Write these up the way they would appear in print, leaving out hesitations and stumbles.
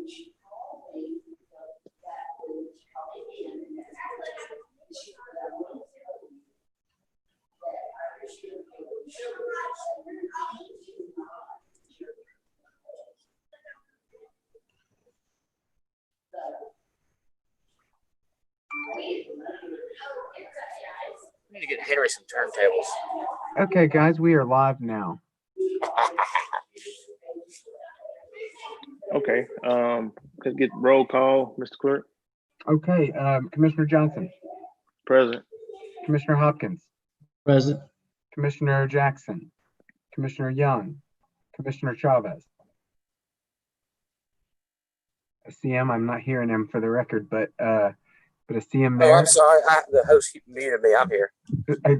We need to get Henry some turntables. Okay, guys, we are live now. Okay. Let's get roll call, Mr. Clerk. Okay, Commissioner Johnson, Present. Commissioner Hopkins, Present. Commissioner Jackson, Commissioner Young, Commissioner Chavez. I see him. I'm not hearing him for the record, but I see him there. Oh, I'm sorry. The host muted me. I'm here.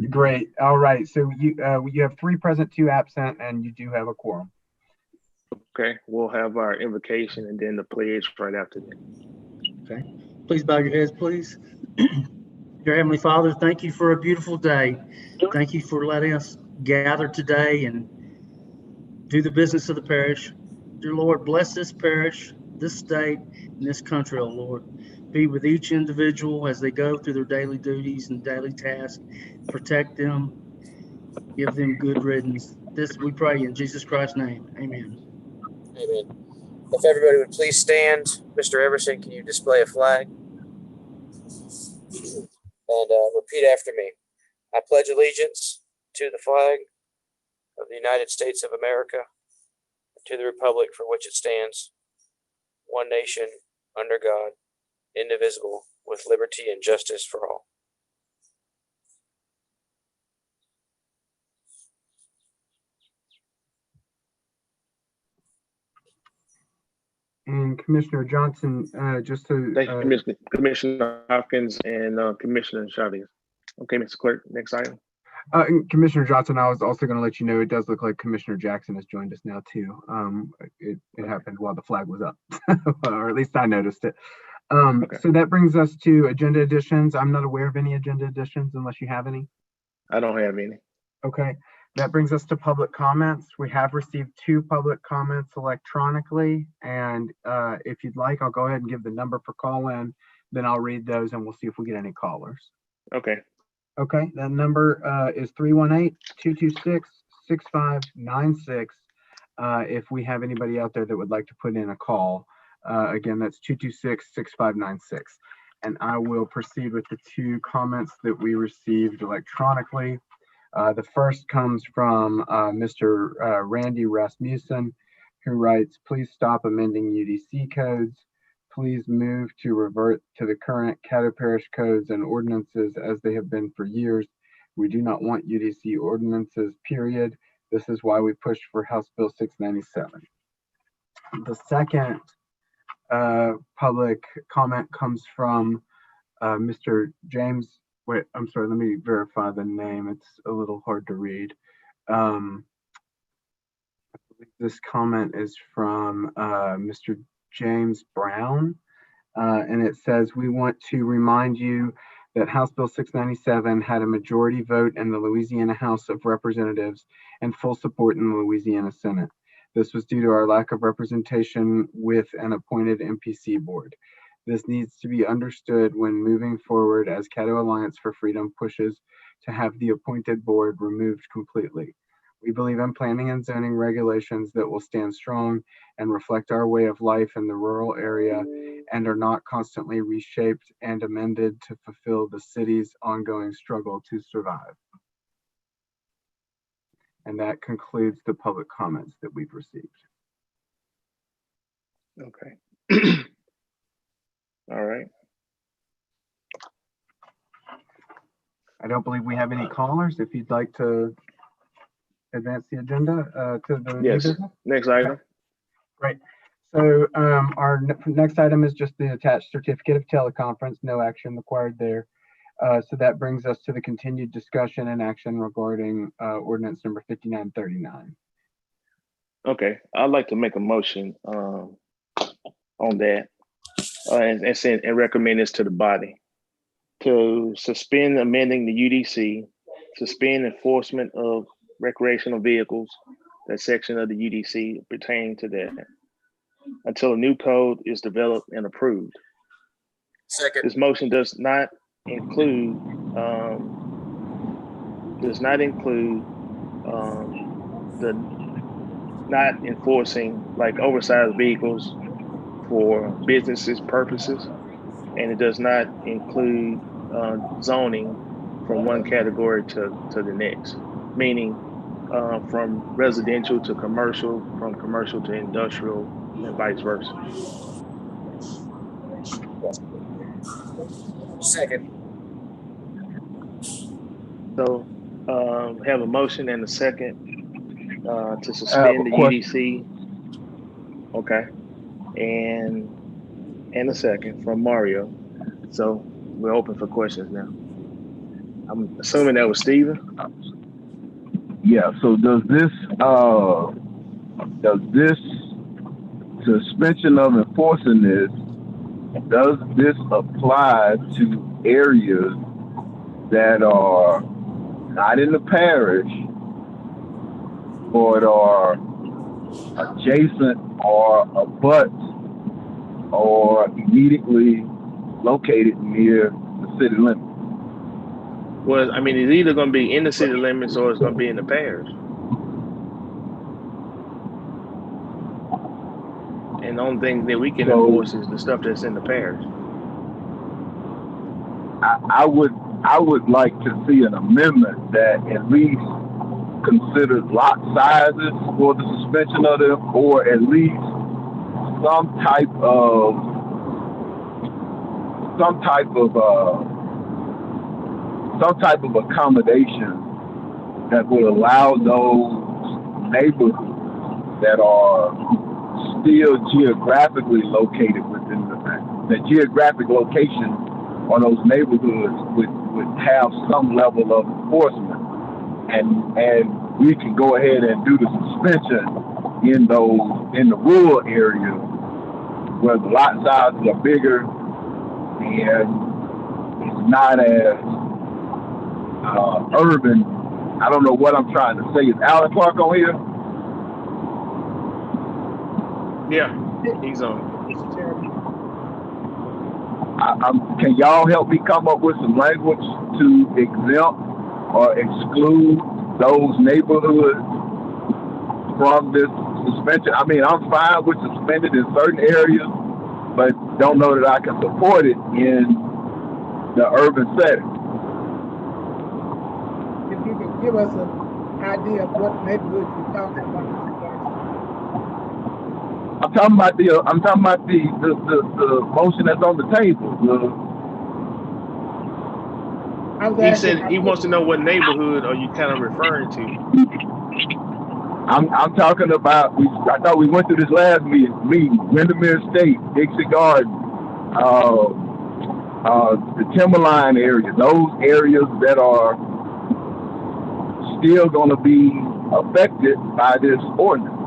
Great. All right. So you have 3 present, 2 absent, and you do have a quorum. Okay. We'll have our invocation and then the pledge right after that. Okay. Please bow your heads, please. Dear Heavenly Father, thank you for a beautiful day. Thank you for letting us gather today and do the business of the parish. Dear Lord, bless this parish, this state, and this country, oh Lord. Be with each individual as they go through their daily duties and daily tasks. Protect them. Give them good riddance. This we pray in Jesus Christ's name. Amen. Amen. If everybody would please stand. Mr. Everson, can you display a flag? And repeat after me. I pledge allegiance to the flag of the United States of America, and to the republic for which it stands, one nation, under God, indivisible, with liberty and justice for all. And Commissioner Johnson, just to Thank you, Commissioner Hopkins and Commissioner Chavez. Okay, Mr. Clerk, next item. Commissioner Johnson, I was also going to let you know it does look like Commissioner Jackson has joined us now too. It happened while the flag was up, or at least I noticed it. Okay. So that brings us to agenda additions. I'm not aware of any agenda additions unless you have any. I don't have any. Okay, that brings us to public comments. We have received 2 public comments electronically, and if you'd like, I'll go ahead and give the number for call in, then I'll read those and we'll see if we get any callers. Okay. Okay, that number is 318-226-6596. If we have anybody out there that would like to put in a call, again, that's 226-6596. And I will proceed with the 2 comments that we received electronically. The first comes from Mr. Randy Rasmussen, who writes, please stop amending UDC codes. Please move to revert to the current Caddo Parish codes and ordinances as they have been for years. We do not want UDC ordinances, period. This is why we pushed for House Bill 697. The second public comment comes from Mr. James. Wait, I'm sorry, let me verify the name. It's a little hard to read. This comment is from Mr. James Brown, and it says, we want to remind you that House Bill 697 had a majority vote in the Louisiana House of Representatives and full support in the Louisiana Senate. This was due to our lack of representation with an appointed MPC board. This needs to be understood when moving forward as Caddo Alliance for Freedom pushes to have the appointed board removed completely. We believe in planning and zoning regulations that will stand strong and reflect our way of life in the rural area and are not constantly reshaped and amended to fulfill the city's ongoing struggle to survive. And that concludes the public comments that we've received. Okay. All right. I don't believe we have any callers. If you'd like to advance the agenda to the yes. new business. Next item. Okay. Great. So our next item is just the attached certificate of teleconference. No action required there. So that brings us to the continued discussion and action regarding ordinance number 5939. Okay, I'd like to make a motion on that and recommend this to the body to suspend amending the UDC, suspend enforcement of recreational vehicles, that section of the UDC pertaining to that, until a new code is developed and approved. Second. This motion does not include the not enforcing like oversized vehicles for businesses purposes, and it does not include zoning from one category to the next, meaning from residential to commercial, from commercial to industrial, and vice versa. Second. So have a motion and a second to suspend the UDC. Okay, and a second from Mario. So we're open for questions now. I'm assuming that was Steven. Yeah, so does this suspension of enforcing this, does this apply to areas that are not in the parish but are adjacent or abut or immediately located near the city limits? Well, I mean, it's either going to be in the city limits or it's going to be in the parish. And the only thing that we can enforce is the stuff that's in the parish. I would like to see an amendment that at least considers lot sizes for the suspension of them, or at least some type of accommodation that would allow those neighborhoods that are still geographically located within the geographic location on those neighborhoods would have some level of enforcement, and we can go ahead and do the suspension in the rural areas where the lot sizes are bigger and it's not as urban. I don't know what I'm trying to say. Is Alan Clark on here? Yeah, he's on. Can y'all help me come up with some language to exempt or exclude those neighborhoods from this suspension? I mean, I'm fine with suspended in certain areas, but don't know that I can support it in the urban setting. If you could give us an idea of what neighborhoods you're talking about. I'm talking about the motion that's on the table. He said he wants to know what neighborhood are you kind of referring to. I'm talking about. I thought we went through this last meeting. Windermere Estate, Dixie Garden, the Timberline area. Those areas that are still going to be affected by this ordinance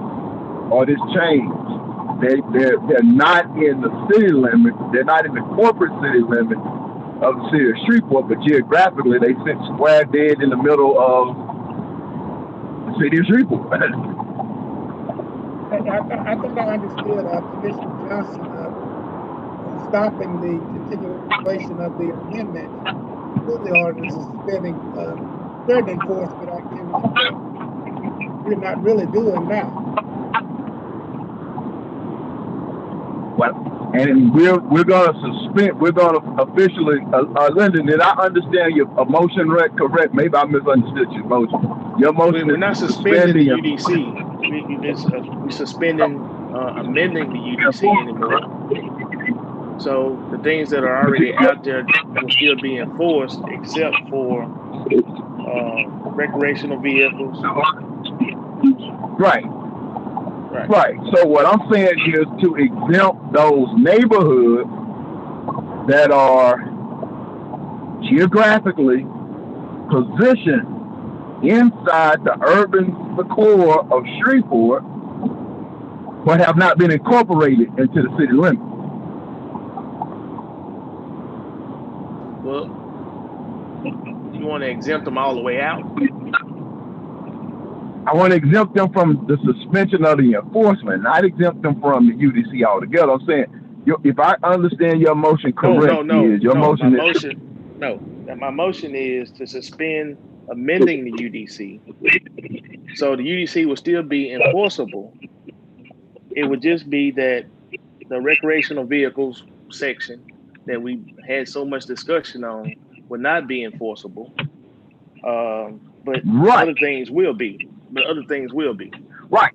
or this change. They're not in the city limits. They're not in the corporate city limits of the city of Shreveport, but geographically they sit square dead in the middle of the city of Shreveport. I think I understood Commissioner Johnson stopping the continuation of the amendment to the ordinance, suspending certain enforcement activities. We're not really doing now. Well, and we're going to suspend. We're going to officially. Lyndon, did I understand your motion correct? Maybe I misunderstood your motion. Your motion. We're not suspending the UDC. We're suspending amending the UDC anymore. So the things that are already out there will still be enforced, except for recreational vehicles. Right. So what I'm saying is to exempt those neighborhoods that are geographically positioned inside the core of Shreveport, but have not been incorporated into the city limits. Well, you want to exempt them all the way out? I want to exempt them from the suspension of the enforcement, not exempt them from the UDC altogether. I'm saying, if I understand your motion correct, is your motion is My motion is to suspend amending the UDC. So the UDC will still be enforceable. It would just be that the recreational vehicles section that we had so much discussion on would not be enforceable. But right. other things will be. Right.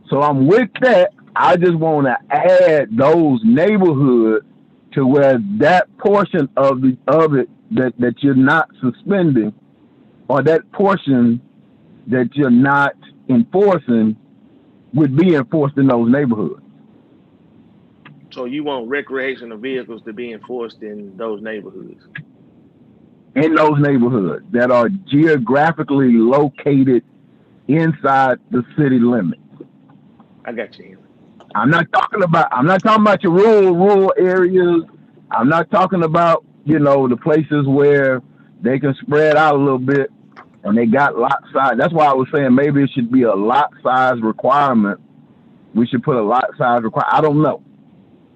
So I'm with that. I just want to add those neighborhoods to where that portion of it that you're not suspending, or that portion that you're not enforcing, would be enforced in those neighborhoods. So you want recreational vehicles to be enforced in those neighborhoods? In those neighborhoods that are geographically located inside the city limits. I got you. I'm not talking about your rural areas. I'm not talking about, the places where they can spread out a little bit and they got lot size. That's why I was saying maybe it should be a lot size requirement. We should put a lot size requirement. I don't know.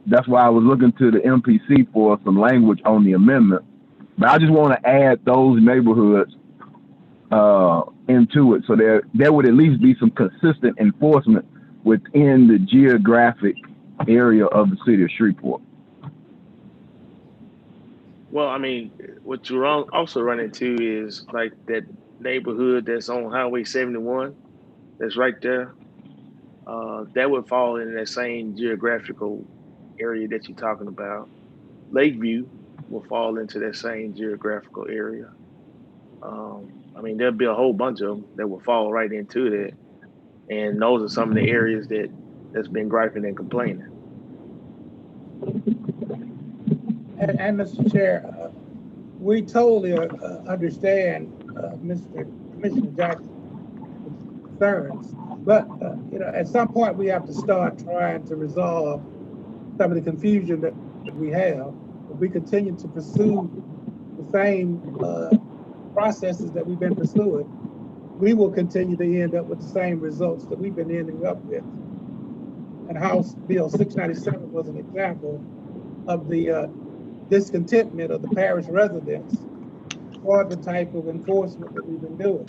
That's why I was looking to the MPC for some language on the amendment. But I just want to add those neighborhoods into it, so there would at least be some consistent enforcement within the geographic area of the city of Shreveport. Well, I mean, what you also run into is like that neighborhood that's on Highway 71, that's right there. That would fall in that same geographical area that you're talking about. Lakeview will fall into that same geographical area. I mean, there'll be a whole bunch of them that will fall right into that. And those are some of the areas that's been griping and complaining. And Mr. Chair, we totally understand Mr. Commissioner Jackson's concerns, but at some point we have to start trying to resolve some of the confusion that we have. If we continue to pursue the same processes that we've been pursuing, we will continue to end up with the same results that we've been ending up with. And House Bill 697 was an example of the discontentment of the parish residents for the type of enforcement that we've been doing.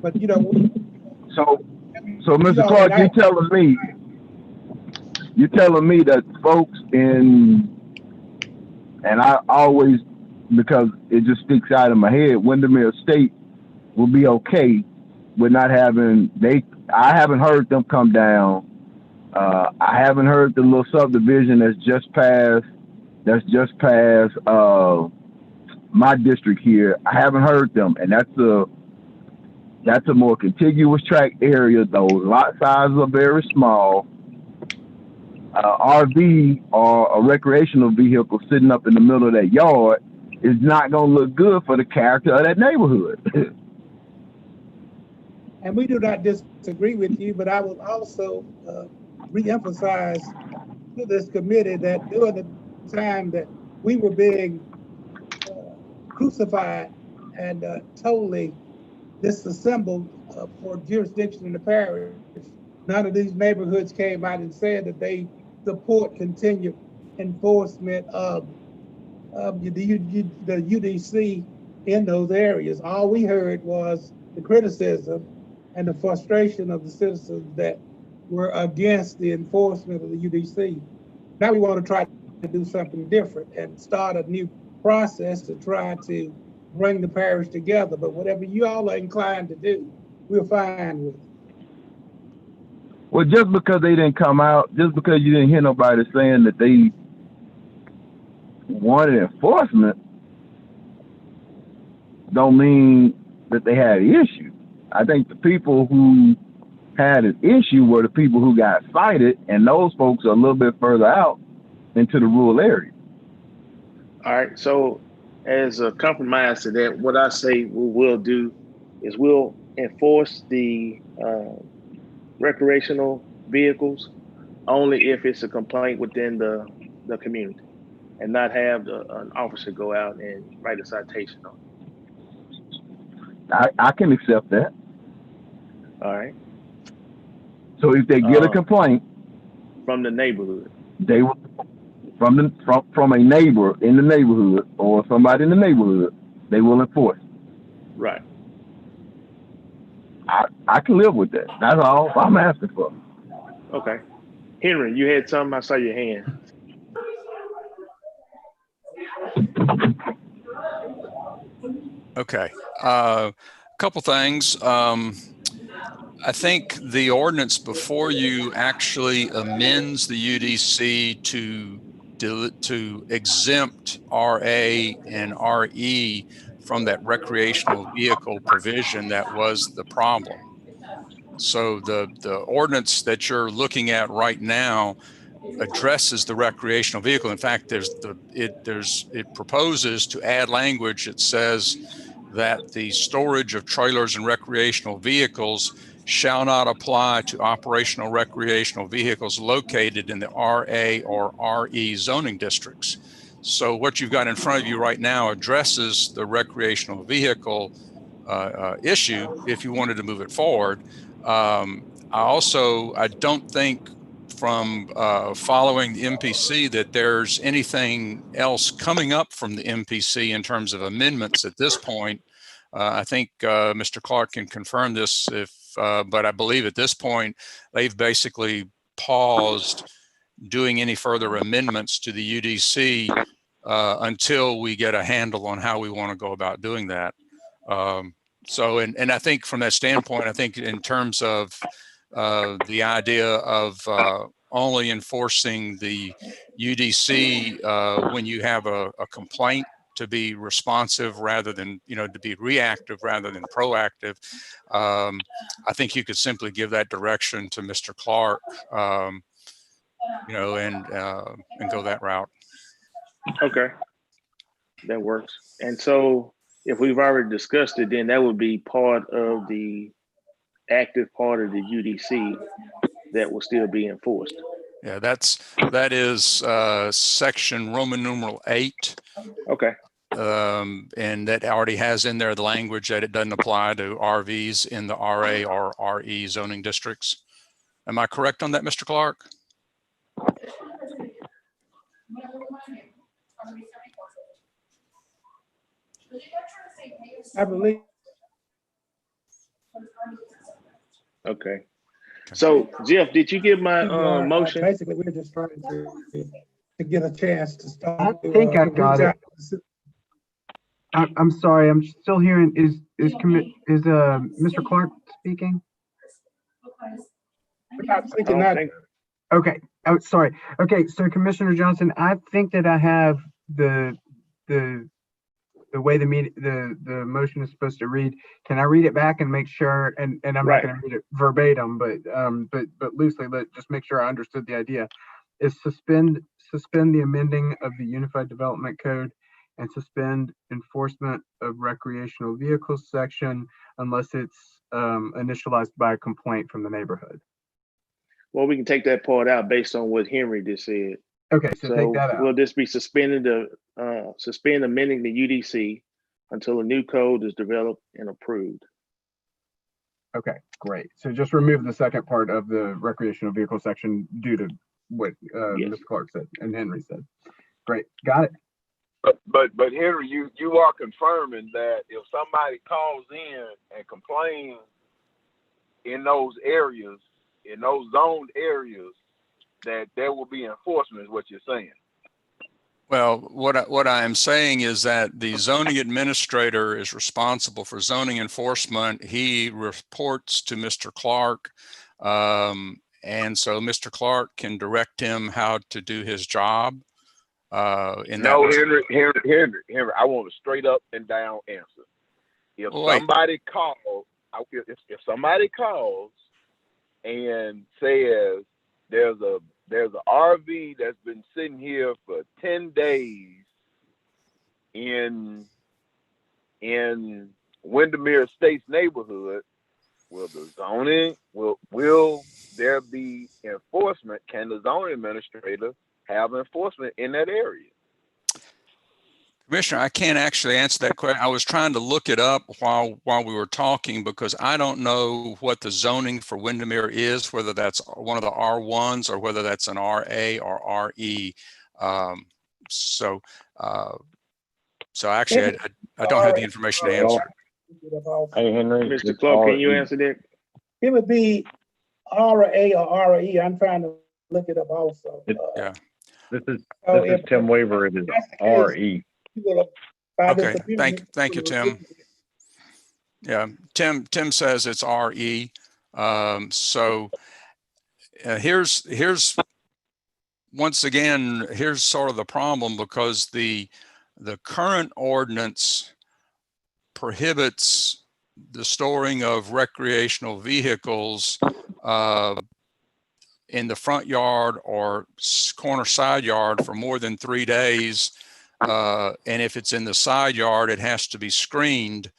But so Mr. Clark, you're telling me that folks and I always, because it just sticks out in my head, Windermere Estate will be okay with not having, I haven't heard them come down. I haven't heard the little subdivision that's just passed my district here. I haven't heard them, and that's a more contiguous tract area. Those lot sizes are very small. RV or a recreational vehicle sitting up in the middle of that yard is not going to look good for the character of that neighborhood. And we do not disagree with you, but I will also reemphasize to this committee that during the time that we were being crucified and totally disassembled for jurisdiction in the parish, none of these neighborhoods came out and said that they support continued enforcement of the UDC in those areas. All we heard was the criticism and the frustration of the citizens that were against the enforcement of the UDC. Now we want to try to do something different and start a new process to try to bring the parish together. But whatever you all are inclined to do, we're fine with. Well, just because they didn't come out, just because you didn't hear nobody saying that they wanted enforcement, don't mean that they had an issue. I think the people who had an issue were the people who got cited, and those folks are a little bit further out into the rural area. All right. So as a compromise to that, what I say we will do is we'll enforce the recreational vehicles only if it's a complaint within the community, and not have an officer go out and write a citation on it. I can accept that. All right. So if they get a complaint From the neighborhood. they will from a neighbor in the neighborhood or somebody in the neighborhood, they will enforce. Right. I can live with that. That's all I'm asking for. Okay. Henry, you had something? I saw your hand. Okay. A couple things. I think the ordinance before you actually amends the UDC to exempt RA and RE from that recreational vehicle provision that was the problem. So the ordinance that you're looking at right now addresses the recreational vehicle. In fact, it proposes to add language that says that the storage of trailers and recreational vehicles shall not apply to operational recreational vehicles located in the RA or RE zoning districts. So what you've got in front of you right now addresses the recreational vehicle issue if you wanted to move it forward. I don't think from following the MPC that there's anything else coming up from the MPC in terms of amendments at this point. I think Mr. Clark can confirm this but I believe at this point they've basically paused doing any further amendments to the UDC until we get a handle on how we want to go about doing that. And I think from that standpoint, I think in terms of the idea of only enforcing the UDC when you have a complaint, to be responsive rather than, to be reactive rather than proactive. I think you could simply give that direction to Mr. Clark, and go that route. Okay. That works. And so if we've already discussed it, then that would be part of the active part of the UDC that will still be enforced. Yeah, that is section Roman numeral 8. Okay. And that already has in there the language that it doesn't apply to RVs in the RA or RE zoning districts. Am I correct on that, Mr. Clark? I believe. Okay. So Jeff, did you get my motion? Basically, we're just trying to get a chance to start. I think I got it. I'm sorry, I'm still hearing. Is Mr. Clark speaking? We're not thinking that. Okay. Oh, sorry. Okay, so Commissioner Johnson, I think that I have the way the motion is supposed to read. Can I read it back and make sure? And I'm not going to read it verbatim, but loosely. Just make sure I understood the idea. Is suspend the amending of the Unified Development Code and suspend enforcement of recreational vehicles section unless it's initialized by a complaint from the neighborhood. Well, we can take that part out based on what Henry just said. Okay, so take that out. We'll just be suspend amending the UDC until a new code is developed and approved. Okay, great. So just remove the second part of the recreational vehicle section due to what Mr. Clark said and Henry said. Great, got it. But Henry, you are confirming that if somebody calls in and complains in those areas, in those zoned areas, that there will be enforcement, is what you're saying. Well, what I am saying is that the zoning administrator is responsible for zoning enforcement. He reports to Mr. Clark, and so Mr. Clark can direct him how to do his job. Henry, I want a straight up and down answer. If somebody calls, if somebody calls and says there's a RV that's been sitting here for 10 days in Windermere Estates neighborhood, will there be enforcement? Can the zoning administrator have enforcement in that area? Commissioner, I can't actually answer that question. I was trying to look it up while we were talking because I don't know what the zoning for Windermere is, whether that's one of the R1s or whether that's an RA or RE. So actually, I don't have the information to answer. Hey, Henry. Mr. Clark, can you answer that? It would be RA or RE. I'm trying to look it up also. Yeah. This is if Tim Weaver. It is that's the case, RE. you will, by this Okay. amendment, Thank you, Tim. Yeah, Tim says it's RE. Here's once again, here's sort of the problem because the current ordinance prohibits the storing of recreational vehicles in the front yard or corner side yard for more than 3 days. And if it's in the side yard, it has to be screened.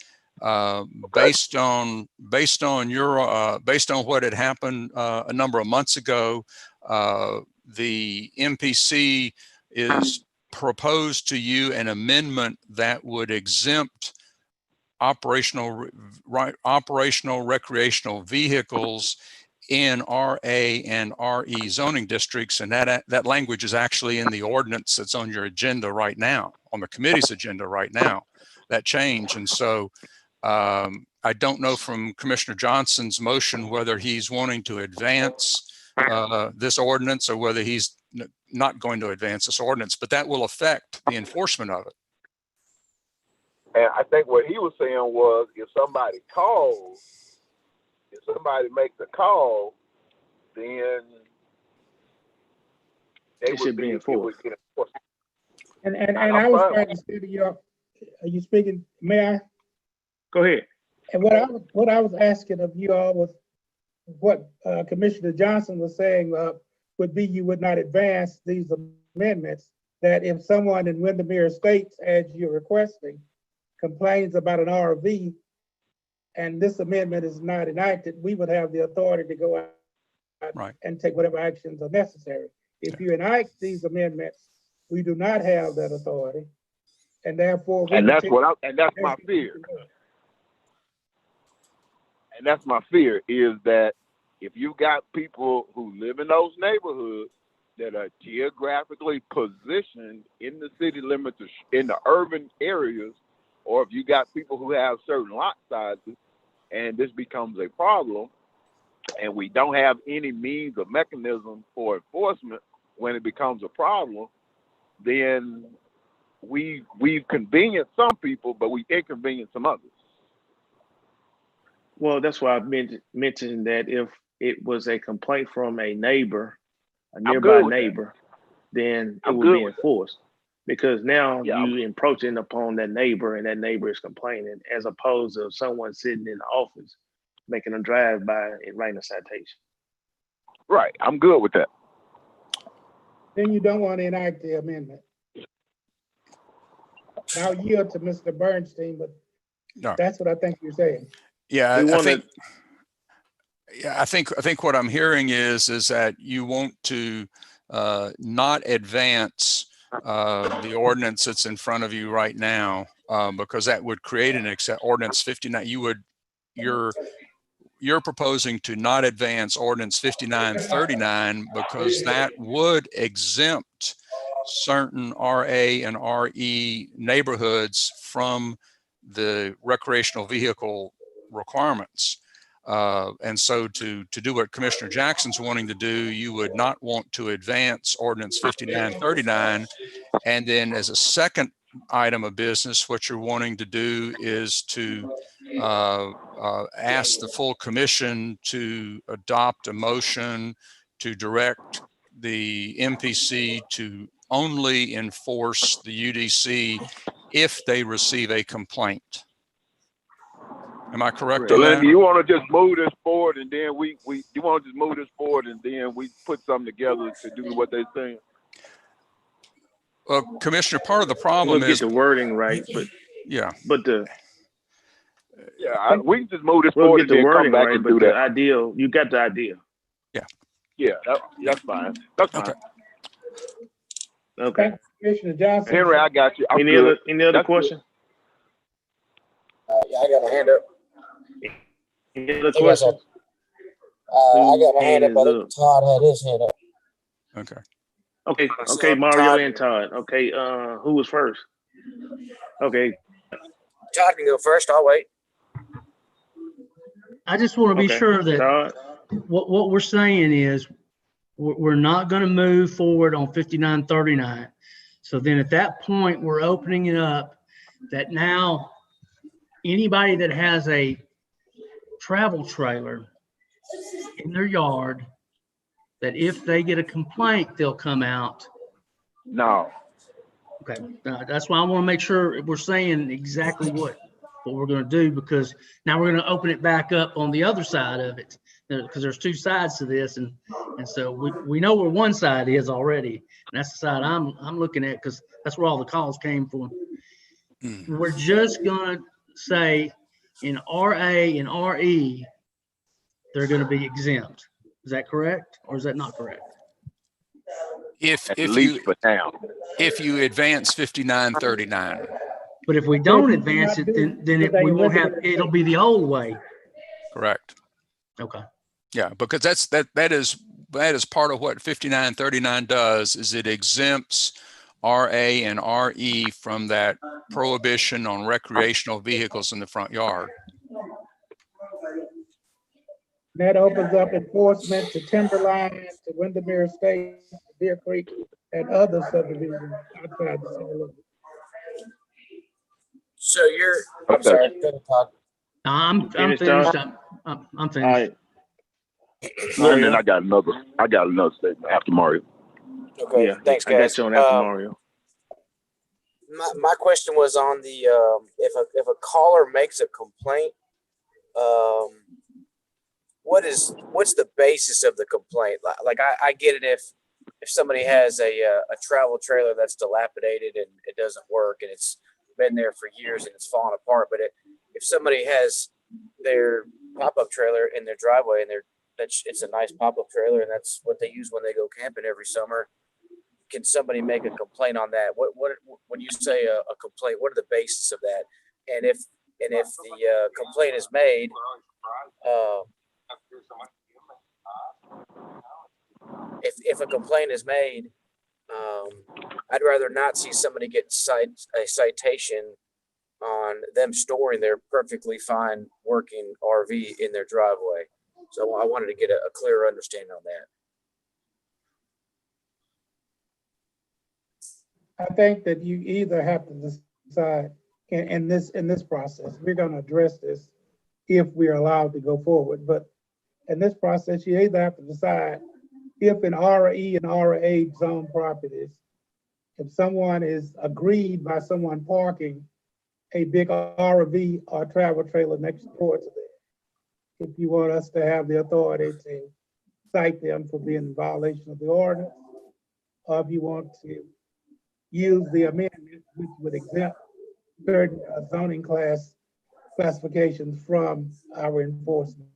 Based on what had happened a number of months ago, the MPC is proposed to you an amendment that would exempt operational recreational vehicles in RA and RE zoning districts, and that language is actually in the ordinance that's on your agenda right now, on the committee's agenda right now, that change. And so I don't know from Commissioner Johnson's motion whether he's wanting to advance this ordinance or whether he's not going to advance this ordinance, but that will affect the enforcement of it. And I think what he was saying was if somebody makes a call, then It should be enforced. And I was trying to say to you, are you speaking? May I? Go ahead. And what I was asking of you all was what Commissioner Johnson was saying would be you would not advance these amendments, that if someone in Windermere Estates, as you're requesting, complains about an RV and this amendment is not enacted, we would have the authority to go out and take whatever actions are necessary. If you enact these amendments, we do not have that authority, and therefore that's my fear. And that's my fear is that if you got people who live in those neighborhoods that are geographically positioned in the city limits, in the urban areas, or if you got people who have certain lot sizes and this becomes a problem and we don't have any means or mechanism for enforcement when it becomes a problem, then we've convenienced some people, but we inconvenience some others. Well, that's why I mentioned that if it was a complaint from a neighbor, a nearby neighbor, then it would be enforced. Because now you encroaching upon that neighbor and that neighbor is complaining, as opposed to someone sitting in the office making a drive-by and writing a citation. Right, I'm good with that. Then you don't want to enact the amendment. I'll yield to Mr. Bernstein, but that's what I think you're saying. Yeah, I think what I'm hearing is that you want to not advance the ordinance that's in front of you right now, because that would create an ordinance 59. You're proposing to not advance ordinance 5939 because that would exempt certain RA and RE neighborhoods from the recreational vehicle requirements. And so to do what Commissioner Jackson's wanting to do, you would not want to advance ordinance 5939. And then as a second item of business, what you're wanting to do is to ask the full commission to adopt a motion to direct the MPC to only enforce the UDC if they receive a complaint. Am I correct? So Lindy, you want to just move this forward, and then we put something together to do what they're saying? Well, Commissioner, part of the problem is get the wording right, but we can just move this we'll forward get the wording right, and but do the that. ideal, you got the idea. Yeah, that's fine. That's fine. Okay. Commissioner Johnson. Henry, I got you. I'm Any good. other That's good. question? Yeah, I got my hand up. Any other Hey, guys, questions? I got my hand Hand up. I is think up. Todd had his hand up. Okay. Okay, Mario and Todd. Okay, who was first? Okay, Todd can go first. I'll wait. I just want to be okay. sure that Todd, what we're saying is we're not going to move forward on 5939. So then at that point, we're opening it up that now anybody that has a travel trailer in their yard, that if they get a complaint, they'll come out. No. Okay, that's why I want to make sure we're saying exactly what we're going to do, because now we're going to open it back up on the other side of it, because there's two sides to this, and so we know where one side is already, and that's the side I'm looking at, because that's where all the calls came from. We're just going to say in RA and RE they're going to be exempt. Is that correct, or is that not correct? If At if least you for now. if you advance 5939. But if we don't advance it, then we won't have, it'll be the old way. Correct. Okay. Yeah, because that is part of what 5939 does, is it exempts RA and RE from that prohibition on recreational vehicles in the front yard. That opens up enforcement to Timberline, to Windermere Estates, to Deer Creek, and other subdivisions outside the city limits. So I'm sorry, go ahead, Todd. I'm finished, finished. Todd? I'm all finished. right. And then Mario? I got another statement after Mario. Okay, Yeah, thanks, I got guys. you on after Mario. My question was on the if a caller makes a complaint, what's the basis of the complaint? Like I get it if somebody has a travel trailer that's dilapidated and it doesn't work and it's been there for years and it's falling apart, but if somebody has their pop-up trailer in their driveway and it's a nice pop-up trailer and that's what they use when they go camping every summer, can somebody make a complaint on that? What when you say a complaint, what are the basis of that? And if the complaint is made, if a complaint is made, I'd rather not see somebody get a citation on them storing their perfectly fine working RV in their driveway. So I wanted to get a clearer understanding on that. I think that you either have to decide in this process, we're going to address this if we're allowed to go forward. But in this process, you either have to decide if in RE and RA zone properties, if someone is agreed by someone parking a big RV or travel trailer next door to them, if you want us to have the authority to cite them for being in violation of the ordinance, or if you want to use the amendment, which would exempt certain zoning classifications from our enforcement.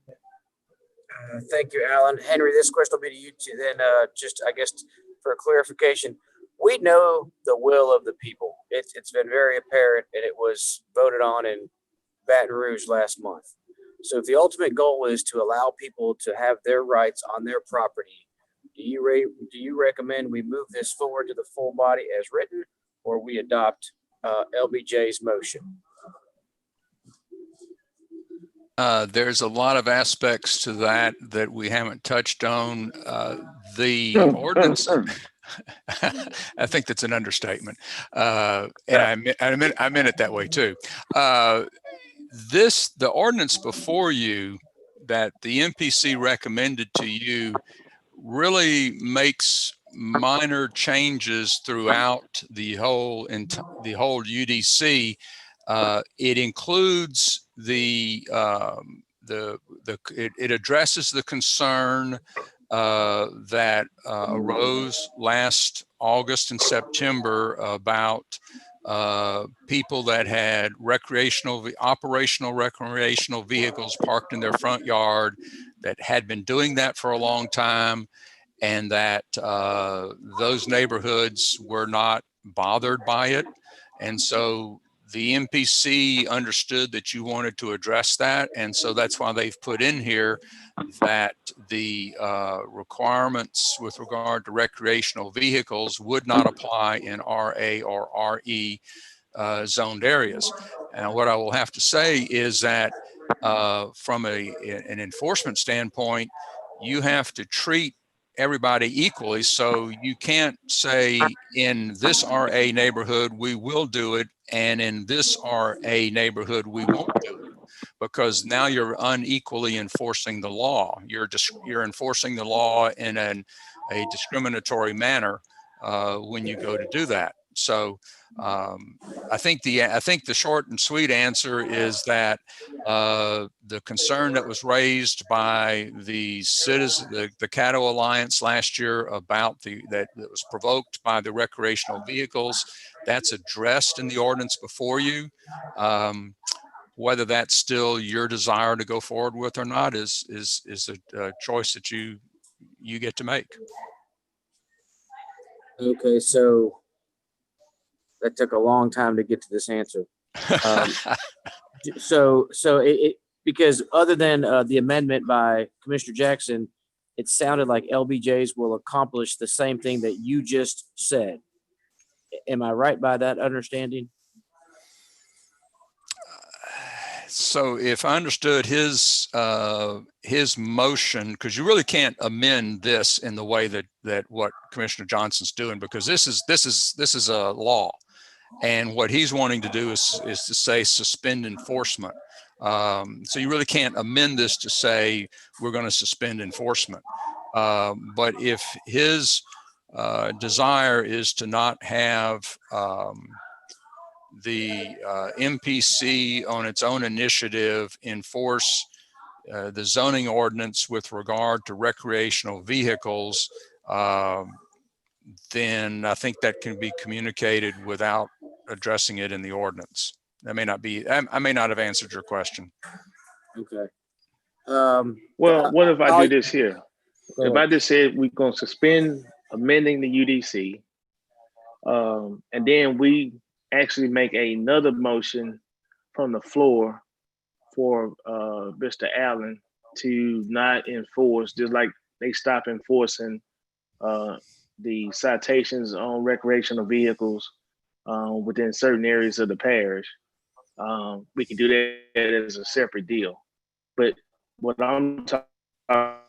Thank you, Alan. Henry, this question will be to you too. Then just, I guess, for a clarification, we know the will of the people. It's been very apparent, and it was voted on in Baton Rouge last month. So if the ultimate goal is to allow people to have their rights on their property, do you recommend we move this forward to the full body as written, or we adopt LBJ's motion? There's a lot of aspects to that we haven't touched on. The ordinance, I think that's an understatement. And I meant it that way too. The ordinance before you that the MPC recommended to you really makes minor changes throughout the whole UDC. It includes it addresses the concern that arose last August and September about people that had operational recreational vehicles parked in their front yard that had been doing that for a long time, and that those neighborhoods were not bothered by it. And so the MPC understood that you wanted to address that. And so that's why they've put in here that the requirements with regard to recreational vehicles would not apply in RA or RE zoned areas. And what I will have to say is that from an enforcement standpoint, you have to treat everybody equally. So you can't say in this RA neighborhood, we will do it, and in this RA neighborhood, we won't do it, because now you're unequally enforcing the law. You're enforcing the law in a discriminatory manner when you go to do that. So I think the short and sweet answer is that the concern that was raised by the Caddo Alliance last year about that was provoked by the recreational vehicles, that's addressed in the ordinance before you. Whether that's still your desire to go forward with or not is a choice that you get to make. Okay, so that took a long time to get to this answer. So because other than the amendment by Commissioner Jackson, it sounded like LBJs will accomplish the same thing that you just said. Am I right by that understanding? So if I understood his motion, because you really can't amend this in the way that what Commissioner Johnson's doing, because this is a law, and what he's wanting to do is to say suspend enforcement. So you really can't amend this to say we're going to suspend enforcement. But if his desire is to not have the MPC on its own initiative enforce the zoning ordinance with regard to recreational vehicles, then I think that can be communicated without addressing it in the ordinance. That may not be, I may not have answered your question. Okay. Well, what if I do this here? Go If ahead. I just said we're going to suspend amending the UDC, and then we actually make another motion from the floor for Mr. Allen to not enforce, just like they stop enforcing the citations on recreational vehicles within certain areas of the parish. We can do that as a separate deal. But what I'm talking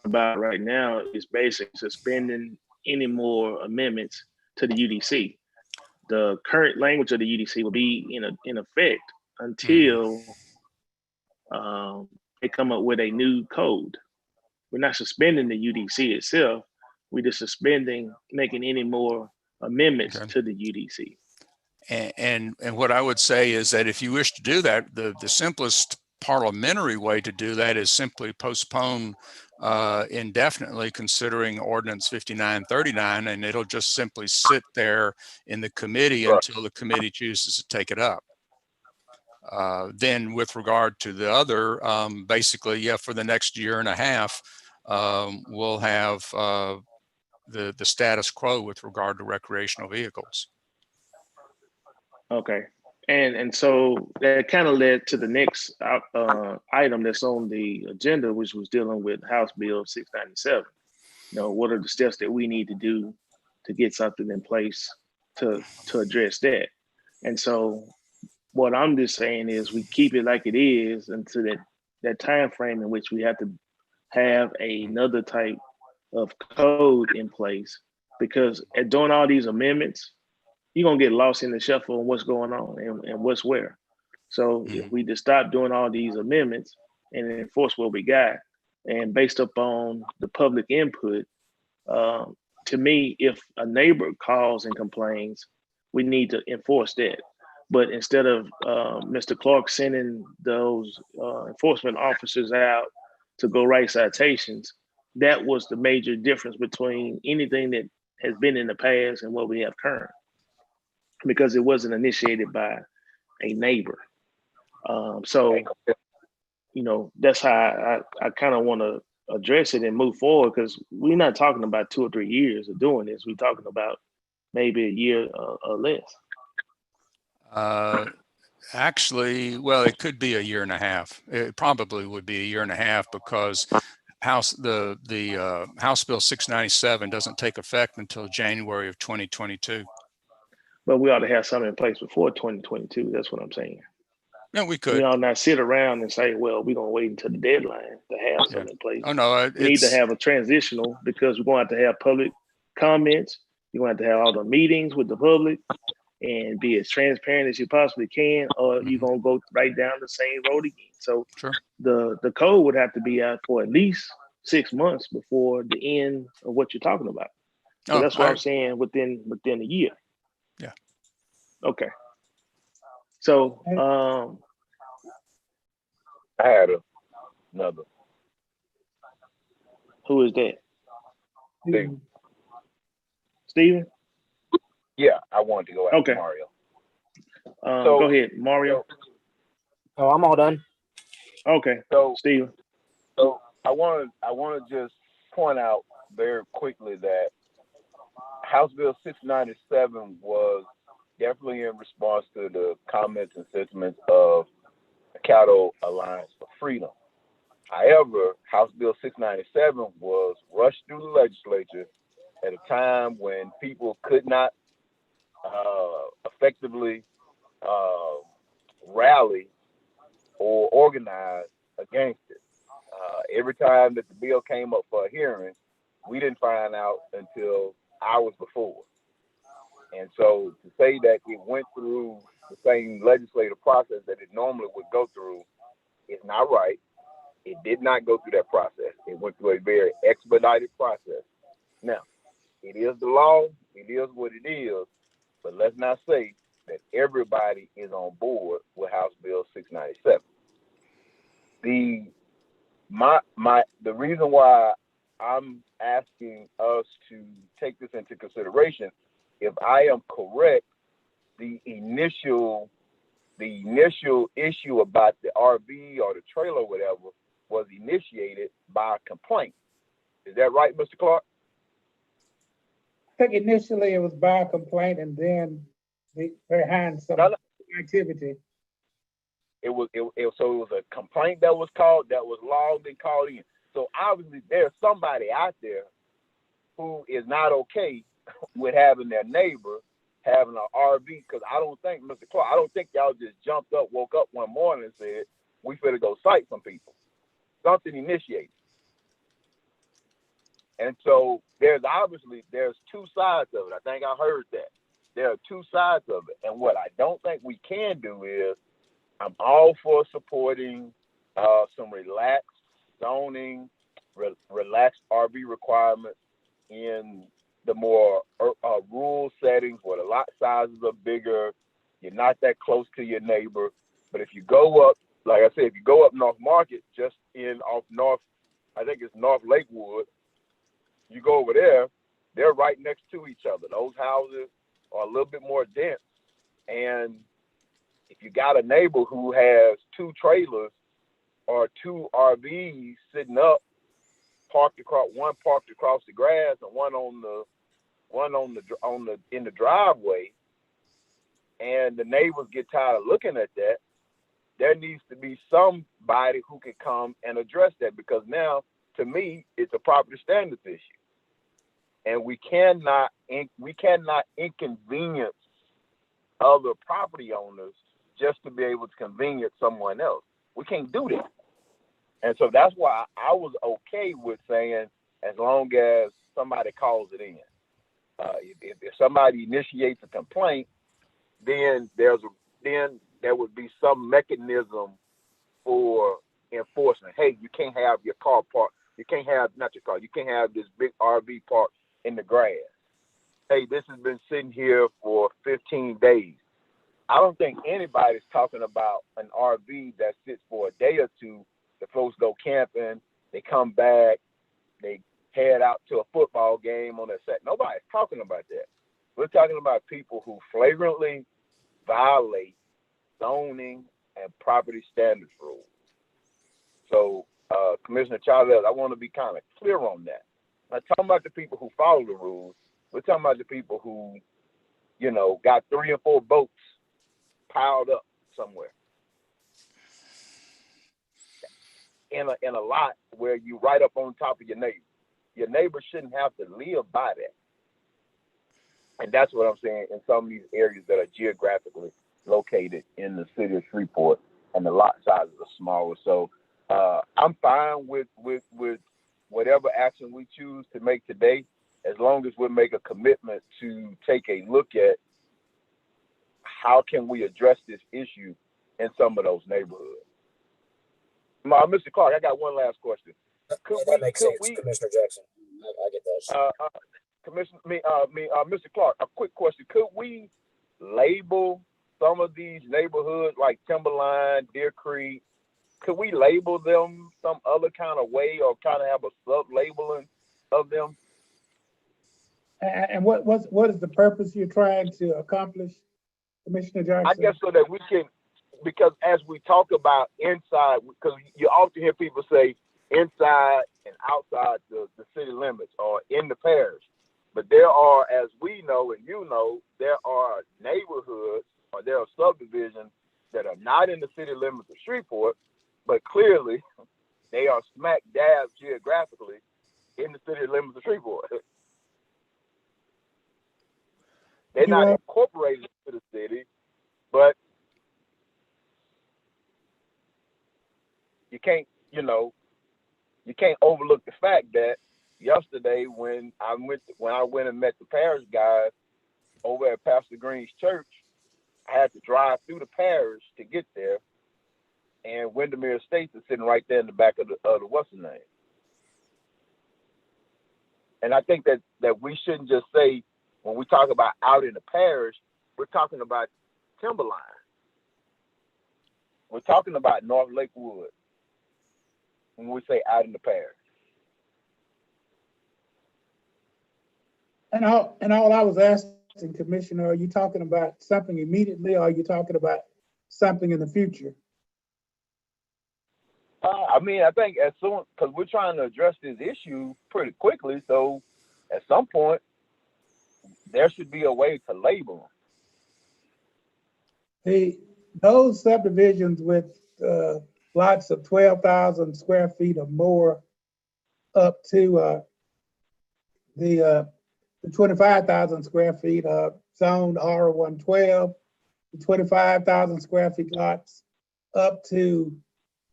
about right now is basically suspending any more amendments to the UDC. The current language of the UDC will be in effect until they come up with a new code. We're not suspending the UDC itself. We're just suspending making any more amendments to the UDC. And what I would say is that if you wish to do that, the simplest parliamentary way to do that is simply postpone indefinitely considering ordinance 5939, and it'll just simply sit there in the committee until the committee chooses to take it up. Then with regard to the other, basically, yeah, for the next year and a half, we'll have the status quo with regard to recreational vehicles. Okay. And so that kind of led to the next item that's on the agenda, which was dealing with House Bill 697. What are the steps that we need to do to get something in place to address that? And so what I'm just saying is we keep it like it is until that time frame in which we have to have another type of code in place, because at doing all these amendments, you're gonna get lost in the shuffle of what's going on and what's where. So if we just stop doing all these amendments and enforce what we got, and based upon the public input, to me, if a neighbor calls and complains, we need to enforce that. But instead of Mr. Clark sending those enforcement officers out to go write citations, that was the major difference between anything that has been in the past and what we have current, because it wasn't initiated by a neighbor. So, that's how I kind of want to address it and move forward, because we're not talking about 2 or 3 years of doing this. We're talking about maybe a year or less. Actually, well, it could be a year and a half. It probably would be a year and a half because House Bill 697 doesn't take effect until January of 2022. But we ought to have something in place before 2022. That's what I'm saying. Yeah, we We could. ought not sit around and say, well, we're going to wait until the deadline to have Yeah. something in place. Oh no, We need to it's have a transitional because we're going to have public comments. You're going to have all the meetings with the public and be as transparent as you possibly can, or you're going to go right down the same road again. So sure. the code would have to be out for at least 6 months before the end of what you're talking about. So Oh, that's what I'm saying within a year. Yeah. Okay. So I had another. who is that? Steve. Steven? Yeah, I wanted to go after Okay. Mario. Go ahead, Mario. Oh, I'm all done. Okay. So Steven. So I want to just point out very quickly that House Bill 697 was definitely in response to the comments and sentiments of the Caddo Alliance for Freedom. However, House Bill 697 was rushed through the legislature at a time when people could not effectively rally or organize against it. Every time that the bill came up for a hearing, we didn't find out until hours before. And so to say that it went through the same legislative process that it normally would go through is not right. It did not go through that process. It went through a very expedited process. Now, it is the law. It is what it is. But let's not say that everybody is on board with House Bill 697. The reason why I'm asking us to take this into consideration, if I am correct, the initial issue about the RV or the trailer or whatever was initiated by a complaint. Is that right, Mr. Clark? I think initially it was by a complaint and then behind some activity. It was a complaint that was logged and called in. So obviously there's somebody out there who is not okay with having their neighbor having an RV, because I don't think, Mr. Clark, I don't think y'all just woke up one morning and said, we finna go cite some people. Something initiated. And so there's two sides of it. I think I heard that. There are two sides of it. And what I don't think we can do is, I'm all for supporting some relaxed zoning, relaxed RV requirements in the more rural settings where the lot sizes are bigger, you're not that close to your neighbor. But if you go up, like I said, if you go up North Market, just off North, I think it's North Lakewood, you go over there, they're right next to each other. Those houses are a little bit more dense. And if you got a neighbor who has two trailers or two RVs sitting up, one parked across the grass and one in the driveway, and the neighbors get tired of looking at that, there needs to be somebody who can come and address that, because now, to me, it's a property standards issue, and we cannot inconvenience other property owners just to be able to convenience someone else. We can't do that. And so that's why I was okay with saying, as long as somebody calls it in. If somebody initiates a complaint, then there would be some mechanism for enforcement. Hey, you can't have your car parked. You can't have this big RV parked in the grass. Hey, this has been sitting here for 15 days. I don't think anybody's talking about an RV that sits for a day or two. The folks go camping, they come back, they head out to a football game on their set. Nobody's talking about that. We're talking about people who flagrantly violate zoning and property standards rules. So, Commissioner Chavez, I want to be kind of clear on that. I'm not talking about the people who follow the rules. We're talking about the people who got 3 or 4 boats piled up somewhere in a lot where you right up on top of your neighbor. Your neighbor shouldn't have to live by that. And that's what I'm saying in some of these areas that are geographically located in the city of Shreveport, and the lot sizes are smaller. So I'm fine with whatever action we choose to make today, as long as we make a commitment to take a look at how can we address this issue in some of those neighborhoods. Mr. Clark, I got one last question. That makes sense, Commissioner Jackson. I get that. Mr. Clark, a quick question. Could we label some of these neighborhoods like Timberline, Deer Creek? Could we label them some other kind of way, or kind of have a sub-labeling of them? And what is the purpose you're trying to accomplish, Commissioner Jackson? I guess so that we can, because as we talk about inside, because you often hear people say inside and outside the city limits or in the parish. But there are, as we know and there are neighborhoods or there are subdivisions that are not in the city limits of Shreveport, but clearly they are smack dab geographically in the city limits of Shreveport. They're not incorporated into the city, but you can't overlook the fact that yesterday when I went and met the parish guys over at Pastor Green's church, I had to drive through the parish to get there, and Windermere Estates is sitting right there in the back of the what's the name. And I think that we shouldn't just say, when we talk about out in the parish, we're talking about Timberline. We're talking about North Lakewood when we say out in the parish. And all I was asking, Commissioner, are you talking about something immediately, or are you talking about something in the future? I think as soon, because we're trying to address this issue pretty quickly, so at some point there should be a way to label them. Those subdivisions with lots of 12,000 square feet or more up to the 25,000 square feet zoned R112, the 25,000 square feet lots up to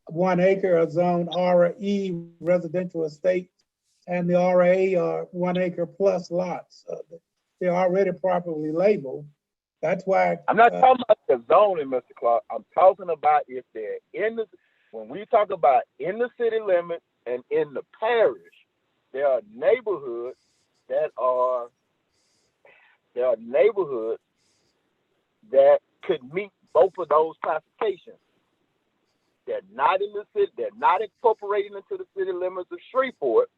1 acre are zoned RE residential estate, and the RA are 1 acre plus lots. They're already properly labeled. That's why I'm not talking about the zoning, Mr. Clark. I'm talking about if they're when we talk about in the city limits and in the parish, there are neighborhoods that could meet both of those classifications. They're not in the city, they're not incorporated into the city limits of Shreveport,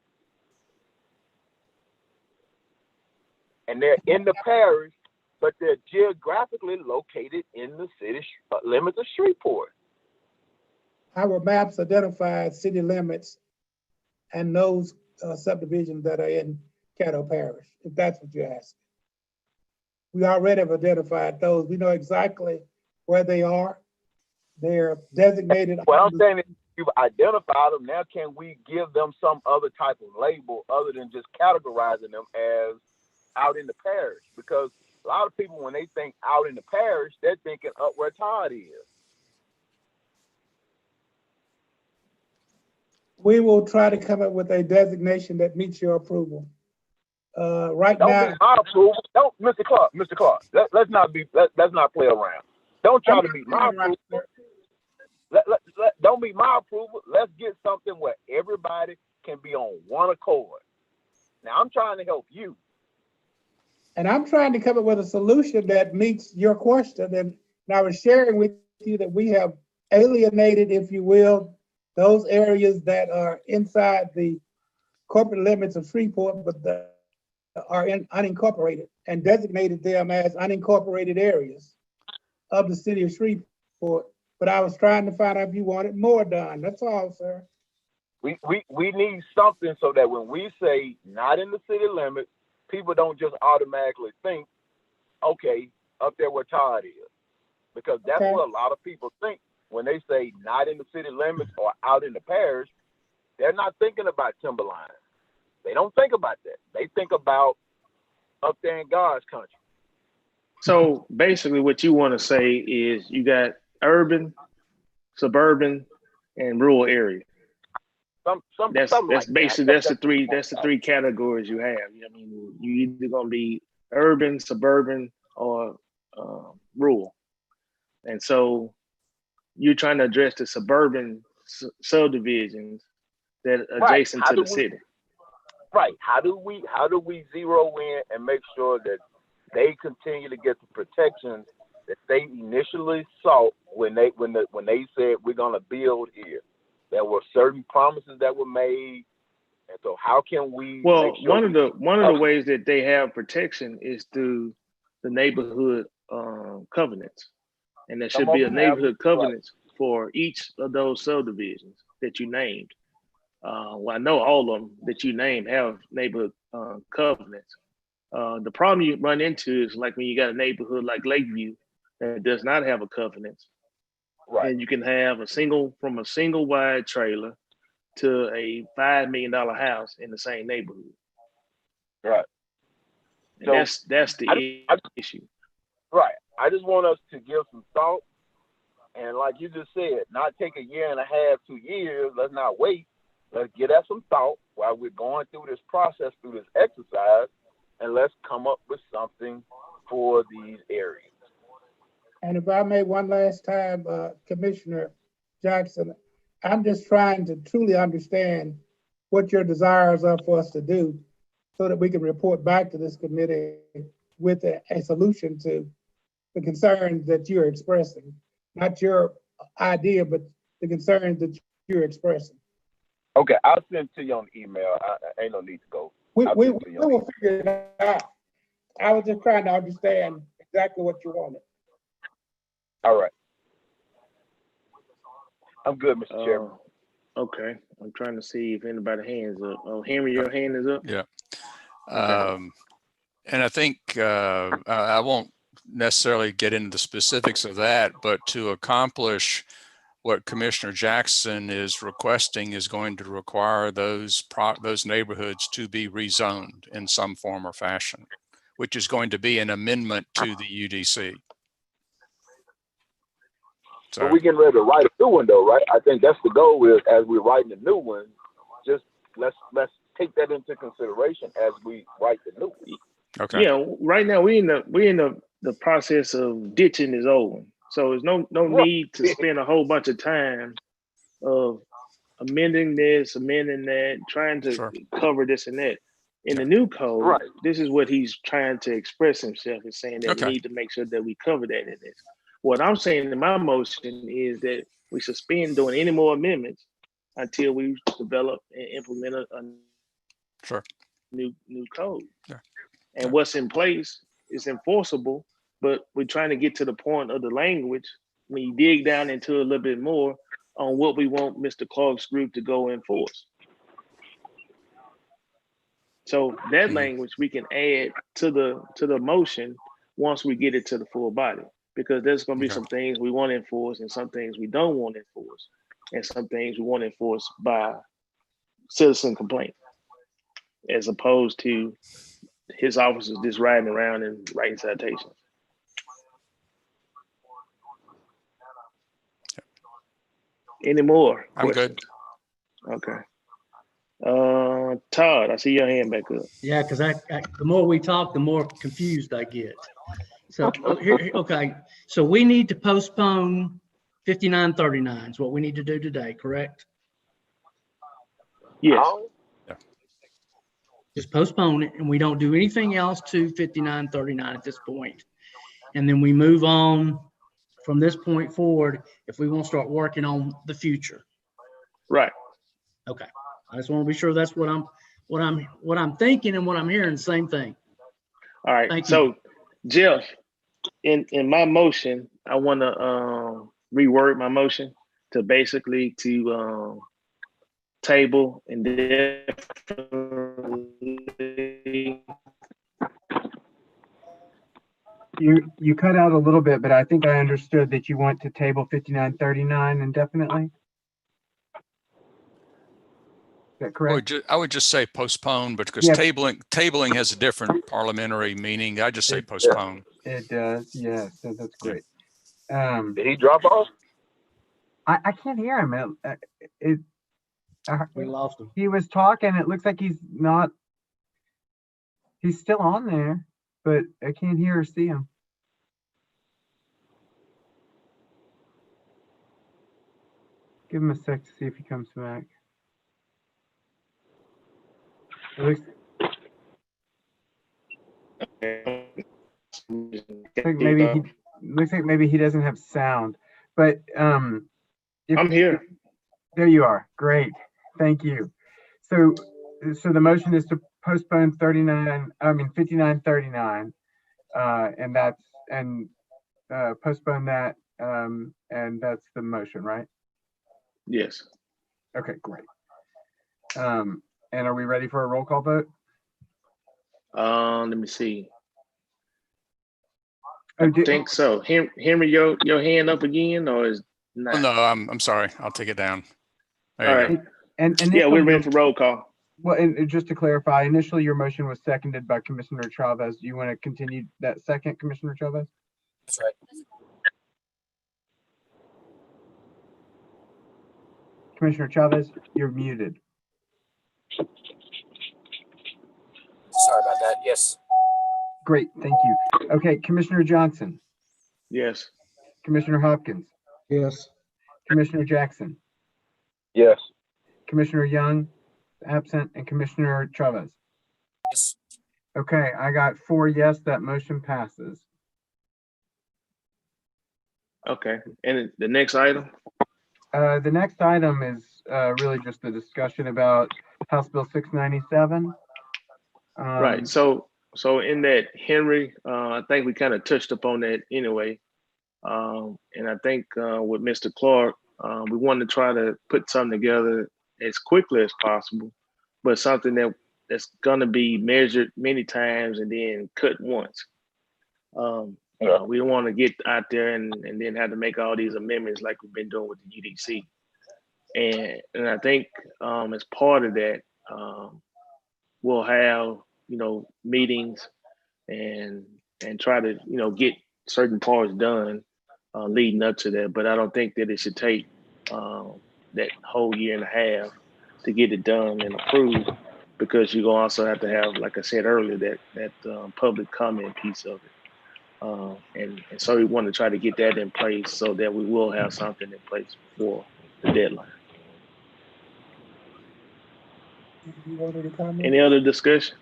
and they're in the parish, but they're geographically located in the city limits of Shreveport. Our maps identify city limits and those subdivisions that are in Caddo Parish, if that's what you're asking. We already have identified those. We know exactly where they are. They're designated. Well, I'm saying, if you've identified them, now can we give them some other type of label other than just categorizing them as out in the parish? Because a lot of people, when they think out in the parish, they're thinking up where Todd is. We will try to come up with a designation that meets your approval. Right Don't now, be my approval. Don't, Mr. Clark. Let's not play around. Don't try to beat my approval. Don't be my approval. Let's get something where everybody can be on one accord. Now I'm trying to help you. and I'm trying to come up with a solution that meets your question. And I was sharing with you that we have alienated, if you will, those areas that are inside the corporate limits of Shreveport, but that are unincorporated, and designated them as unincorporated areas of the city of Shreveport. But I was trying to find out if you wanted more done. That's all, sir. We need something so that when we say not in the city limits, people don't just automatically think, okay, up there where Todd is. Because that's Okay. what a lot of people think when they say not in the city limits or out in the parish. They're not thinking about timberline. They don't think about that. They think about up there in God's country. So basically what you want to say is you got urban, suburban, and rural area. That's Something like basically that. that's the three categories you have. I mean, you either gonna be urban, suburban, or rural. And so you're trying to address the suburban subdivisions that are Right. adjacent to the city. Right. How do we zero in and make sure that they continue to get the protections that they initially sought when they said we're gonna build here? There were certain promises that were made, and so how can we? Well, make sure one of the ways that they have protection is through the neighborhood covenants, and there should be a neighborhood covenants for each of those subdivisions that you named. Well, I know all of them that you named have neighborhood covenants. The problem you run into is like when you got a neighborhood like Lakeview that does not have a covenant, right. and you can have a single wide trailer to a $5 million house in the same neighborhood. Right. And So that's the issue. Right. I just want us to give some thought, and like you just said, not take a year and a half, 2 years. Let's not wait. Let's get at some thought while we're going through this process, through this exercise, and let's come up with something for these areas. And if I may, one last time, Commissioner Jackson, I'm just trying to truly understand what your desires are for us to do so that we can report back to this committee with a solution to the concerns that you're expressing. Not your idea, but the concerns that you're expressing. Okay, I'll send it to you on email. Ain't no need to go. We will figure it out. I was just trying to understand exactly what you wanted. All right. I'm good, Mr. Chairman. Okay, I'm trying to see if anybody hands up. Oh, Henry, your hand is up? Yeah. Okay. And I think I won't necessarily get into the specifics of that, but to accomplish what Commissioner Jackson is requesting is going to require those neighborhoods to be rezoned in some form or fashion, which is going to be an amendment to the UDC. So we're getting ready to write a new one, though, right? I think that's the goal. Is as we're writing a new one, just let's take that into consideration as we write the new one. Okay. Yeah. Right now we're in the process of ditching this old one, so there's no need to spend a whole bunch of time of amending this, amending that, trying to cover this and that. In the new code, this is what he's trying to express himself, is saying that we need to make sure that we cover that in this. What I'm saying in my motion is that we suspend doing any more amendments until we develop and implement a new code. Yeah. And what's in place is enforceable, but we're trying to get to the point of the language when you dig down into a little bit more on what we want Mr. Clark's group to go enforce. So that language we can add to the motion once we get it to the full body, because there's going to be some things we want to enforce and some things we don't want to enforce, and some things we want to enforce by citizen complaint, as opposed to his officers just riding around and writing citations. Any more questions? I'm good. Okay. Todd, I see your hand back up. Yeah, because the more we talk, the more confused I get. So okay, so we need to postpone 5939 is what we need to do today, correct? Yes. Just postpone it, and we don't do anything else to 5939 at this point. And then we move on from this point forward if we want to start working on the future. Right. Okay. I just want to be sure that's what I'm thinking and what I'm hearing, the same thing. All right. Thank so you. Jeff, in my motion, I want to reword my motion to basically to table and definitely You cut out a little bit, but I think I understood that you want to table 5939 indefinitely. Is that correct? I would just say postpone, because Yeah. tabling has a different parliamentary meaning. I just say postpone. It does, yes, so that's Yeah. great. Did he drop off? I can't hear him. We lost him. He was talking. It looks like he's still on there, but I can't hear or see him. Give him a sec to see if he comes back. It looks like maybe he doesn't have sound, but I'm here. There you are. Great. Thank you. So the motion is to postpone 5939, and postpone that, and that's the motion, right? Yes. Okay, great. And are we ready for a roll call vote? Let me see. Oh, I think so. Henry, your hand up again, or is not? Oh, no, I'm sorry. I'll take it down. There All you right. go. And Yeah, we're ready for roll call. Well, and just to clarify, initially your motion was seconded by Commissioner Chavez. Do you want to continue that second, Commissioner Chavez? That's right. Commissioner Chavez, you're muted. Sorry about that. Yes. Great, thank you. Okay, Commissioner Johnson, Yes. Commissioner Hopkins, Yes. Commissioner Jackson, Yes. Commissioner Young, absent, and Commissioner Chavez. Yes. Okay, I got 4 yes, that motion passes. Okay. And the next item? The next item is really just a discussion about House Bill 697. Right. So in that, Henry, I think we kind of touched upon that anyway. And I think with Mr. Clark, we wanted to try to put something together as quickly as possible, but something that's going to be measured many times and then cut once. We don't want to get out there and then have to make all these amendments like we've been doing with the UDC. And I think as part of that, we'll have, meetings and try to, get certain parts done leading up to that. But I don't think that it should take that whole year and a half to get it done and approved, because you're going to also have to have, like I said earlier, that public comment piece of it. And so we want to try to get that in place so that we will have something in place before the deadline. You wanted to comment? Any other discussion?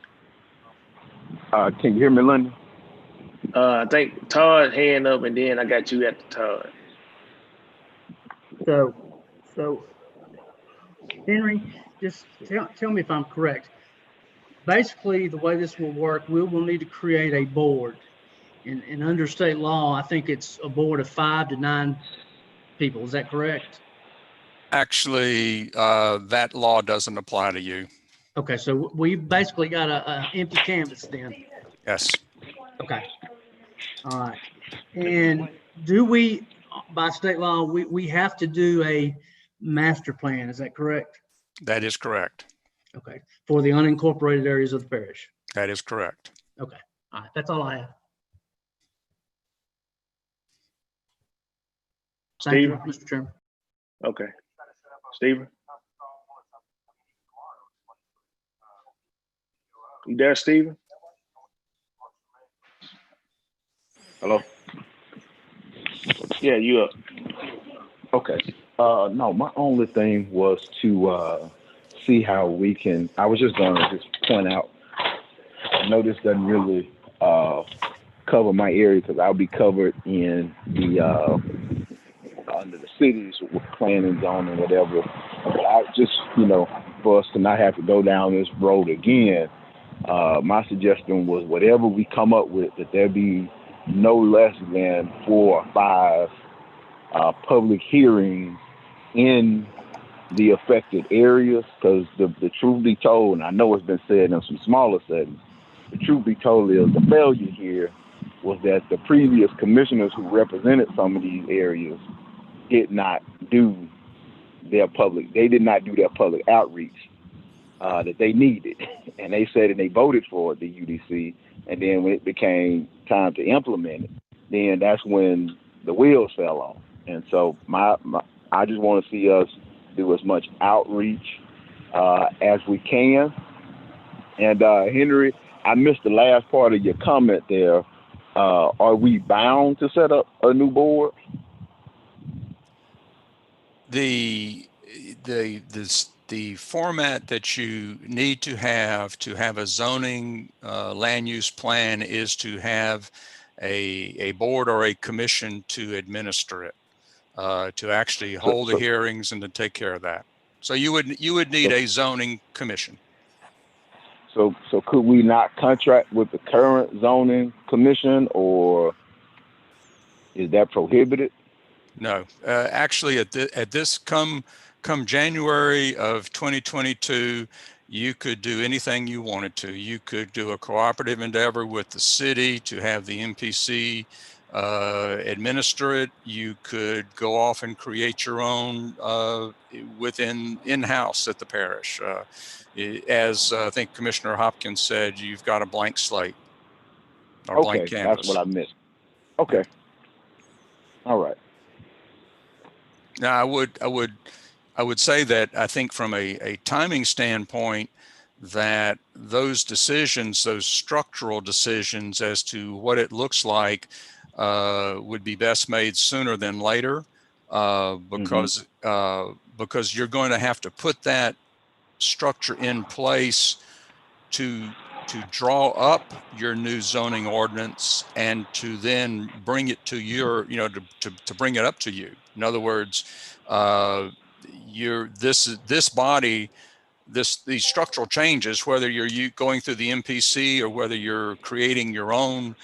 Can you hear me, Linda? I think Todd hand up, and then I got you at the Todd. So Henry, just tell me if I'm correct. Basically, the way this will work, we will need to create a board. And under state law, I think it's a board of 5 to 9 people. Is that correct? Actually, that law doesn't apply to you. Okay, so we basically got a empty canvas then. Yes. Okay. All right. And do we, by state law, we have to do a master plan? Is that correct? That is correct. Okay. For the unincorporated areas of the parish. That is correct. Okay. All right. That's all I have. Thank you, Mr. Chairman. Okay. Stephen? You there, Stephen? Hello? Yeah, you up. Okay. No, my only thing was to see how we can, I was just going to just point out, I know this doesn't really cover my area because I'll be covered in the under the cities with planning zone and whatever. But I just, for us to not have to go down this road again, my suggestion was whatever we come up with, that there be no less than 4 or 5 public hearings in the affected areas, because the truth be told, and I know it's been said in some smaller settings, the truth be told is the failure here was that the previous commissioners who represented some of these areas did not do their public, they did not do their public outreach that they needed. And they said, and they voted for the UDC. And then when it became time to implement it, then that's when the wheels fell off. And so I just want to see us do as much outreach as we can. And Henry, I missed the last part of your comment there. Are we bound to set up a new board? The format that you need to have a zoning land use plan is to have a board or a commission to administer it, to actually hold the hearings and to take care of that. So you would need a zoning commission. So could we not contract with the current zoning commission, or is that prohibited? No, actually, at this come January of 2022, you could do anything you wanted to. You could do a cooperative endeavor with the city to have the MPC administer it. You could go off and create your own in-house at the parish. As I think Commissioner Hopkins said, you've got a blank slate or blank canvas. That's what I missed. Okay. Yeah. All right. Now, I would say that I think from a timing standpoint, that those decisions, those structural decisions as to what it looks like, would be best made sooner than later, because you're going to have to put that structure in place to draw up your new zoning ordinance and to then bring it to your, to bring it up to you. In other words, this body, these structural changes, whether you're going through the MPC or whether you're creating your own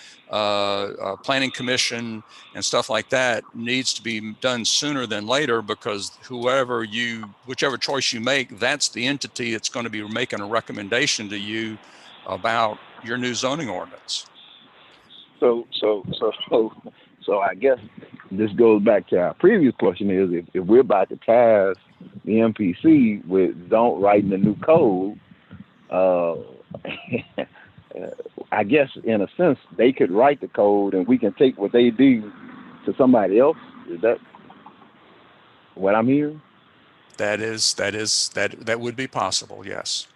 planning commission and stuff like that, needs to be done sooner than later, because whichever choice you make, that's the entity that's going to be making a recommendation to you about your new zoning ordinance. So I guess this goes back to our previous question: is if we're about to pass the MPC with don't writing the new code, I guess in a sense they could write the code and we can take what they do to somebody else. Is that what I'm hearing? That would be possible, yes.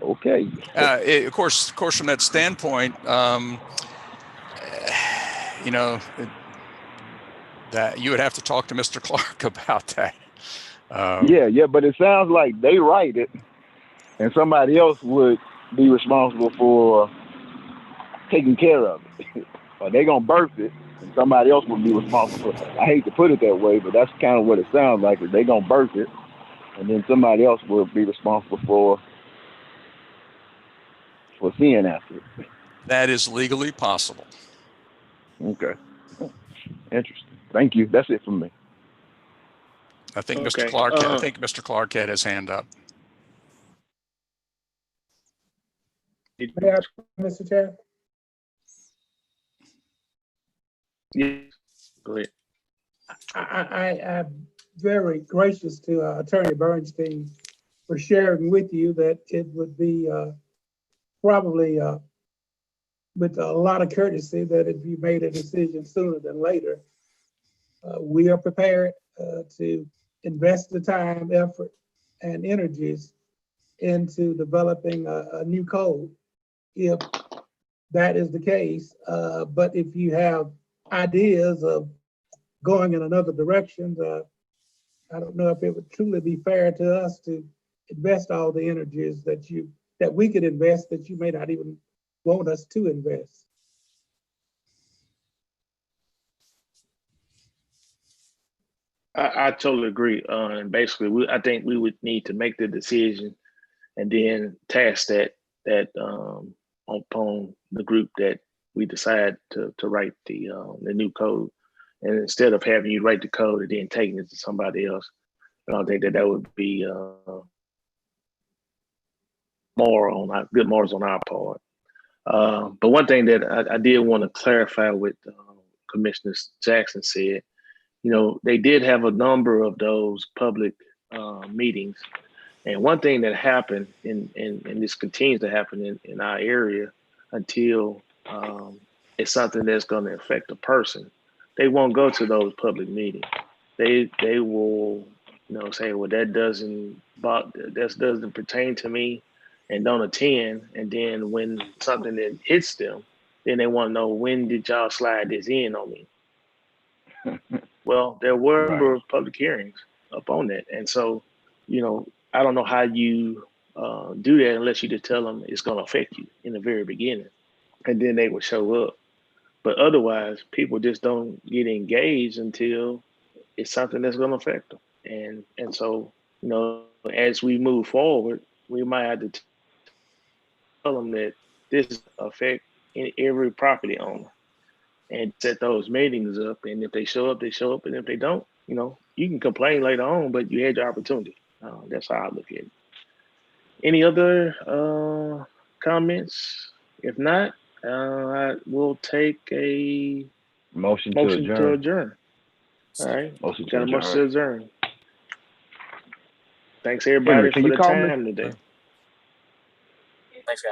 Okay. Of course, from that standpoint, that you would have to talk to Mr. Clark about that. Yeah, but it sounds like they write it and somebody else would be responsible for taking care of it. Or they're going to birth it and somebody else would be responsible. I hate to put it that way, but that's kind of what it sounds like. They're going to birth it and then somebody else will be responsible for seeing after it. That is legally possible. Okay. Interesting. Thank you. That's it from me. I think Mr. Clark. I think Mr. Clark had his hand up. May I, Mr. Chair? Yeah. Go ahead. I'm very gracious to Attorney Bernstein for sharing with you that it would be probably with a lot of courtesy that if you made a decision sooner than later, we are prepared to invest the time, effort, and energies into developing a new code if that is the case. But if you have ideas of going in another direction, I don't know if it would truly be fair to us to invest all the energies that we could invest that you may not even want us to invest. I totally agree. And basically, I think we would need to make the decision and then task that upon the group that we decide to write the new code. And instead of having you write the code and then taking it to somebody else, I don't think that would be good morals on our part. But one thing that I did want to clarify with Commissioner Jackson said, you know, they did have a number of those public meetings. And one thing that happened, and this continues to happen in our area until it's something that's going to affect a person, they won't go to those public meetings. They will, you know, say, well, that doesn't pertain to me, and don't attend. And then when something that hits them, then they want to know, when did y'all slide this in on me? Well, there were a number of public hearings up on that. And so, you know, I don't know how you do that unless you just tell them it's going to affect you in the very beginning, and then they will show up. But otherwise, people just don't get engaged until it's something that's going to affect them. And so, you know, as we move forward, we might have to tell them that this affect every property owner, and set those meetings up. And if they show up, they show up. And if they don't, you know, you can complain later on, but you had your opportunity. That's how I look at it. Any other comments? If not, I will take a Motion to motion to adjourn. adjourn. All right. Motion to Got a motion to adjourn. adjourn. Thanks everybody Henry, can for you the call me? time today.